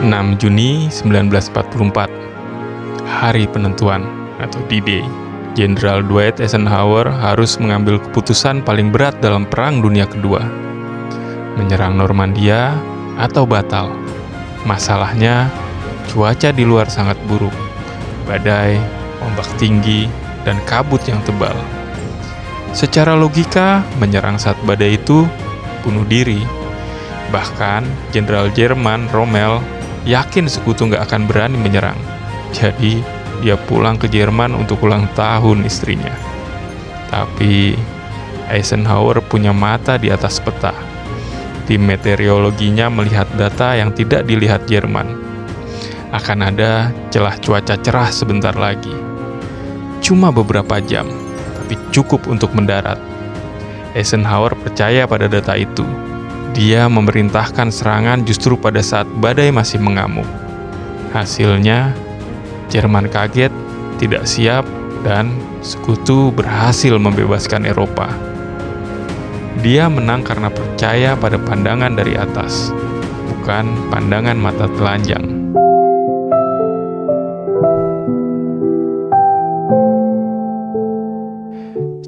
6 Juni 1944, hari penentuan atau D-Day. Jenderal Dwight Eisenhower harus mengambil keputusan paling berat dalam Perang Dunia Kedua. Menyerang Normandia atau batal. Masalahnya, cuaca di luar sangat buruk. Badai, ombak tinggi, dan kabut yang tebal. Secara logika, menyerang saat badai itu bunuh diri. Bahkan, Jenderal Jerman Rommel yakin sekutu nggak akan berani menyerang. Jadi, dia pulang ke Jerman untuk ulang tahun istrinya. Tapi, Eisenhower punya mata di atas peta. Tim meteorologinya melihat data yang tidak dilihat Jerman. Akan ada celah cuaca cerah sebentar lagi. Cuma beberapa jam, tapi cukup untuk mendarat. Eisenhower percaya pada data itu. Dia memerintahkan serangan justru pada saat badai masih mengamuk. Hasilnya, Jerman kaget, tidak siap, dan sekutu berhasil membebaskan Eropa. Dia menang karena percaya pada pandangan dari atas, bukan pandangan mata telanjang.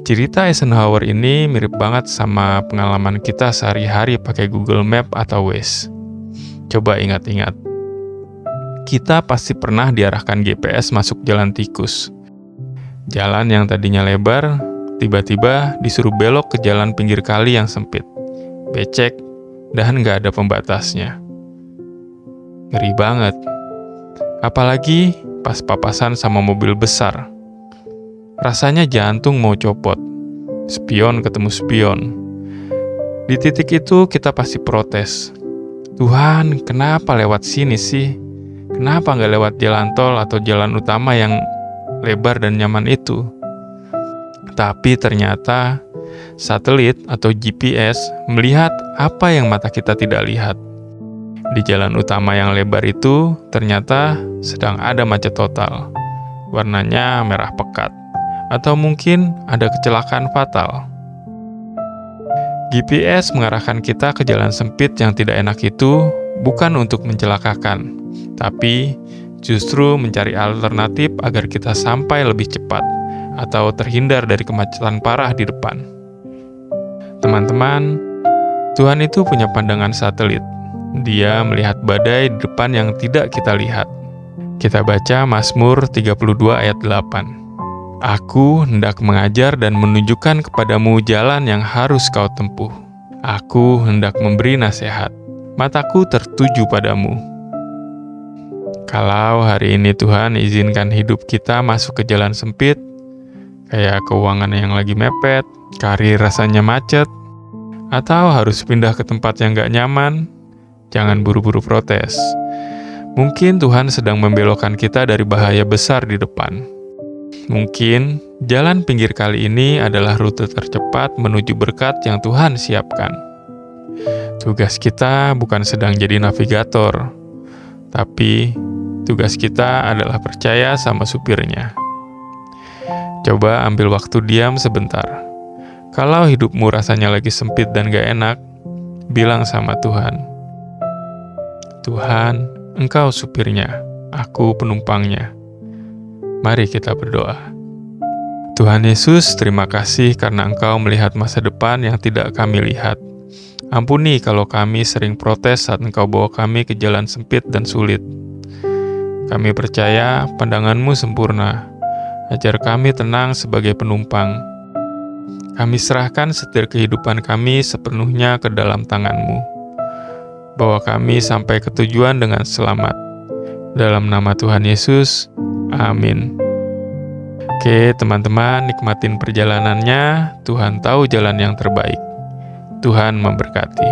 Cerita Eisenhower ini mirip banget sama pengalaman kita sehari-hari pakai Google Map atau Waze. Coba ingat-ingat. Kita pasti pernah diarahkan GPS masuk jalan tikus. Jalan yang tadinya lebar, tiba-tiba disuruh belok ke jalan pinggir kali yang sempit, becek, dan nggak ada pembatasnya. Ngeri banget. Apalagi pas papasan sama mobil besar. Rasanya jantung mau copot. Spion ketemu spion. Di titik itu kita pasti protes. Tuhan, kenapa lewat sini sih? Kenapa nggak lewat jalan tol atau jalan utama yang lebar dan nyaman itu? Tapi ternyata satelit atau GPS melihat apa yang mata kita tidak lihat. Di jalan utama yang lebar itu ternyata sedang ada macet total. Warnanya merah pekat. Atau mungkin ada kecelakaan fatal. GPS mengarahkan kita ke jalan sempit yang tidak enak itu bukan untuk mencelakakan, tapi justru mencari alternatif agar kita sampai lebih cepat atau terhindar dari kemacetan parah di depan. Teman-teman, Tuhan itu punya pandangan satelit. Dia melihat badai di depan yang tidak kita lihat. Kita baca Mazmur 32 ayat 8. Aku hendak mengajar dan menunjukkan kepadamu jalan yang harus kau tempuh. Aku hendak memberi nasihat. Mataku tertuju padamu. Kalau hari ini Tuhan izinkan hidup kita masuk ke jalan sempit, kayak keuangan yang lagi mepet, karir rasanya macet, atau harus pindah ke tempat yang gak nyaman, jangan buru-buru protes. Mungkin Tuhan sedang membelokkan kita dari bahaya besar di depan. Mungkin jalan pinggir kali ini adalah rute tercepat menuju berkat yang Tuhan siapkan. Tugas kita bukan sedang jadi navigator, tapi tugas kita adalah percaya sama supirnya. Coba ambil waktu diam sebentar. Kalau hidupmu rasanya lagi sempit dan gak enak, bilang sama Tuhan, Tuhan, Engkau supirnya, aku penumpangnya. Mari kita berdoa. Tuhan Yesus, terima kasih karena Engkau melihat masa depan yang tidak kami lihat. Ampuni kalau kami sering protes saat Engkau bawa kami ke jalan sempit dan sulit. Kami percaya pandangan-Mu sempurna. Ajar kami tenang sebagai penumpang. Kami serahkan setir kehidupan kami sepenuhnya ke dalam tangan-Mu. Bawa kami sampai ke tujuan dengan selamat. Dalam nama Tuhan Yesus, amin. Oke, teman-teman, nikmatin perjalanannya. Tuhan tahu jalan yang terbaik. Tuhan memberkati.